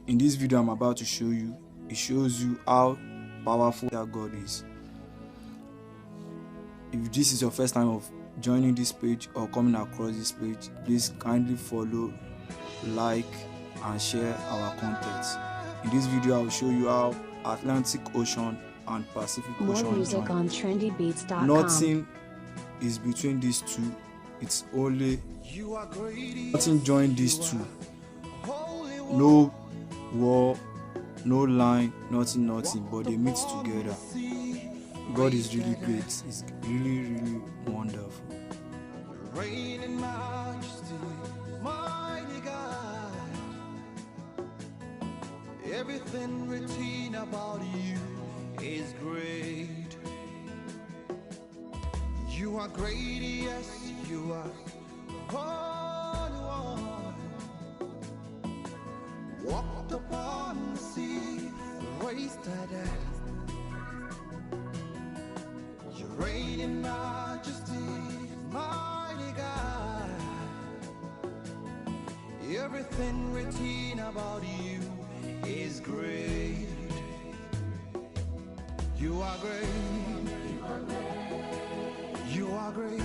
In this video I'm about to show you, it shows you how powerful that God is. If this is your first time of joining this page or coming across this page, please kindly follow, like and share our content. In this video I will show you how Atlantic Ocean and Pacific Ocean music join. on trendybeats.com. Nothing is between these two. It's only nothing join these two. No war, no line, nothing, but they meet together. God is really great. It's really wonderful. Reign in majesty, mighty God. Everything written about you is great. You are great, yes, you are Holy One. Walked upon the sea, raised the dead. You reign in majesty, mighty God. Everything written about you is great. You are great. You are great.